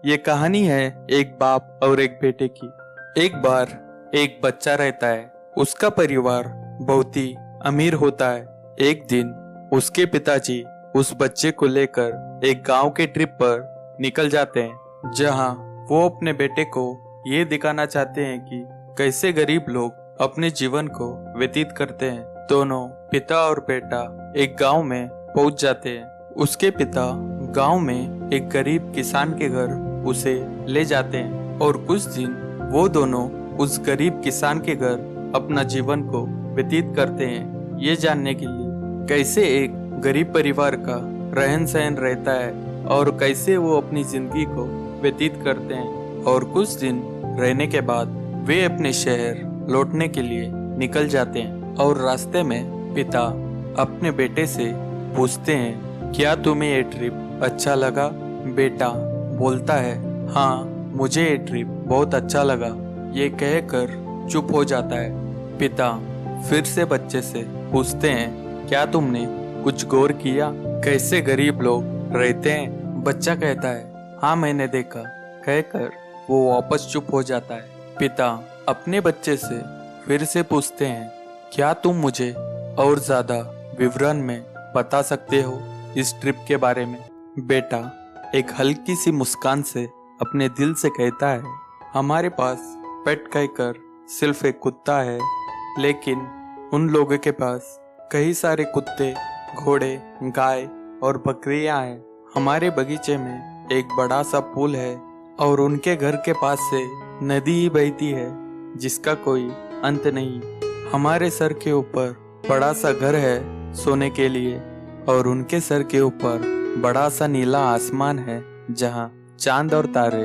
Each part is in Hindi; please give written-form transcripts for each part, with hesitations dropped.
ये कहानी है एक बाप और एक बेटे की। एक बार एक बच्चा रहता है। उसका परिवार बहुत ही अमीर होता है। एक दिन उसके पिताजी उस बच्चे को लेकर एक गांव के ट्रिप पर निकल जाते हैं, जहां वो अपने बेटे को ये दिखाना चाहते हैं कि कैसे गरीब लोग अपने जीवन को व्यतीत करते हैं। दोनों पिता और बेटा एक गांव में पहुंच जाते हैं। उसके पिता गांव में एक गरीब किसान के घर उसे ले जाते हैं और कुछ दिन वो दोनों उस गरीब किसान के घर अपना जीवन को व्यतीत करते हैं, ये जानने के लिए कैसे एक गरीब परिवार का रहन सहन रहता है और कैसे वो अपनी जिंदगी को व्यतीत करते हैं। और कुछ दिन रहने के बाद वे अपने शहर लौटने के लिए निकल जाते हैं और रास्ते में पिता अपने बेटे से पूछते हैं, क्या तुम्हें ये ट्रिप अच्छा लगा? बेटा बोलता है, हाँ मुझे ये ट्रिप बहुत अच्छा लगा। ये कहकर चुप हो जाता है। पिता फिर से बच्चे से पूछते हैं, क्या तुमने कुछ गौर किया कैसे गरीब लोग रहते हैं? बच्चा कहता है, हाँ मैंने देखा, कहकर वो वापस चुप हो जाता है। पिता अपने बच्चे से फिर से पूछते हैं, क्या तुम मुझे और ज्यादा विवरण में बता सकते हो इस ट्रिप के बारे में? बेटा एक हल्की सी मुस्कान से अपने दिल से कहता है, हमारे पास पेट कहकर सिर्फ एक कुत्ता है, लेकिन उन लोगों के पास कई सारे कुत्ते, घोड़े, गाय और बकरियां हैं। हमारे बगीचे में एक बड़ा सा पुल है और उनके घर के पास से नदी ही बहती है जिसका कोई अंत नहीं। हमारे सर के ऊपर बड़ा सा घर है सोने के लिए और उनके सर के ऊपर बड़ा सा नीला आसमान है जहां चांद और तारे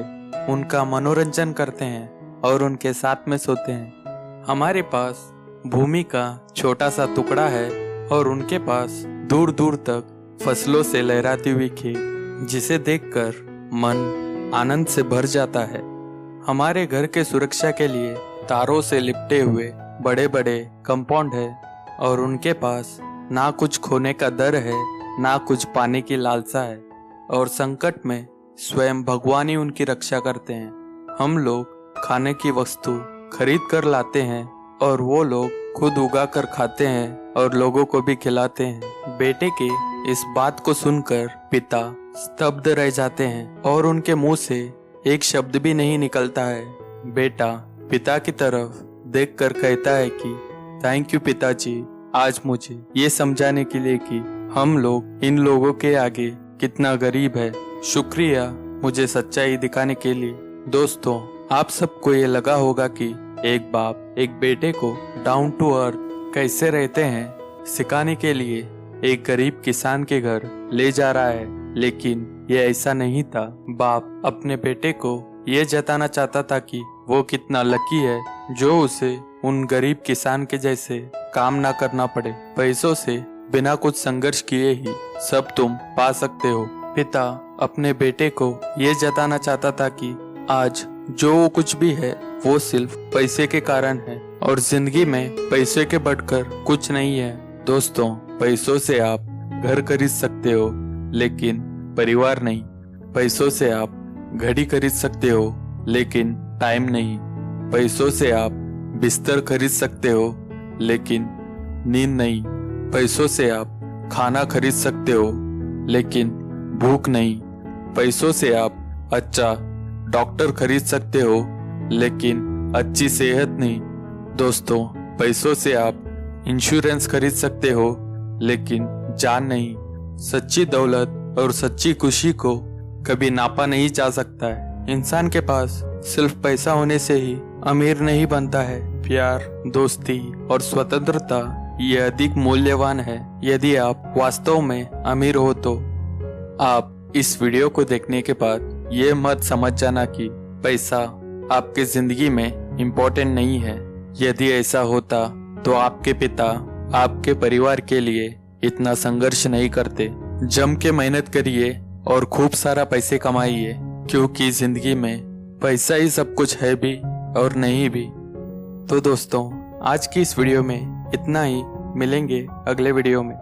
उनका मनोरंजन करते हैं और उनके साथ में सोते हैं। हमारे पास भूमि का छोटा सा टुकड़ा है और उनके पास दूर दूर तक फसलों से लहराती हुई खेत, जिसे देखकर मन आनंद से भर जाता है। हमारे घर के सुरक्षा के लिए तारों से लिपटे हुए बड़े बड़े कंपाउंड है और उनके पास ना कुछ खोने का डर है, ना कुछ पाने की लालसा है और संकट में स्वयं भगवान ही उनकी रक्षा करते हैं। हम लोग खाने की वस्तु खरीद कर लाते हैं और वो लोग खुद उगा कर खाते हैं और लोगों को भी खिलाते हैं। बेटे के इस बात को सुनकर पिता स्तब्ध रह जाते हैं और उनके मुंह से एक शब्द भी नहीं निकलता है। बेटा पिता की तरफ देखकर कहता है कि थैंक यू पिताजी, आज मुझे ये समझाने के लिए कि हम लोग इन लोगों के आगे कितना गरीब है। शुक्रिया मुझे सच्चाई दिखाने के लिए। दोस्तों, आप सबको ये लगा होगा कि एक बाप एक बेटे को डाउन टू अर्थ कैसे रहते हैं सिखाने के लिए एक गरीब किसान के घर ले जा रहा है, लेकिन ये ऐसा नहीं था। बाप अपने बेटे को ये जताना चाहता था कि वो कितना लकी है जो उसे उन गरीब किसान के जैसे काम ना करना पड़े। पैसों से बिना कुछ संघर्ष किए ही सब तुम पा सकते हो। पिता अपने बेटे को ये जताना चाहता था कि आज जो कुछ भी है वो सिर्फ पैसे के कारण है और जिंदगी में पैसे के बढ़कर कुछ नहीं है। दोस्तों, पैसों से आप घर खरीद सकते हो लेकिन परिवार नहीं। पैसों से आप घड़ी खरीद सकते हो लेकिन टाइम नहीं। पैसों से आप बिस्तर खरीद सकते हो लेकिन नींद नहीं। पैसों से आप खाना खरीद सकते हो लेकिन भूख नहीं। पैसों से आप अच्छा डॉक्टर खरीद सकते हो लेकिन अच्छी सेहत नहीं। दोस्तों, पैसों से आप इंश्योरेंस खरीद सकते हो लेकिन जान नहीं। सच्ची दौलत और सच्ची खुशी को कभी नापा नहीं जा सकता है। इंसान के पास सिर्फ पैसा होने से ही अमीर नहीं बनता है। प्यार, दोस्ती और स्वतंत्रता ये अधिक मूल्यवान है। यदि आप वास्तव में अमीर हो तो आप इस वीडियो को देखने के बाद ये मत समझ जाना कि पैसा आपके जिंदगी में इम्पोर्टेंट नहीं है। यदि ऐसा होता तो आपके पिता आपके परिवार के लिए इतना संघर्ष नहीं करते। जम के मेहनत करिए और खूब सारा पैसे कमाइए, क्योंकि जिंदगी में पैसा ही सब कुछ है भी और नहीं भी। तो दोस्तों, आज की इस वीडियो में इतना ही। मिलेंगे अगले वीडियो में।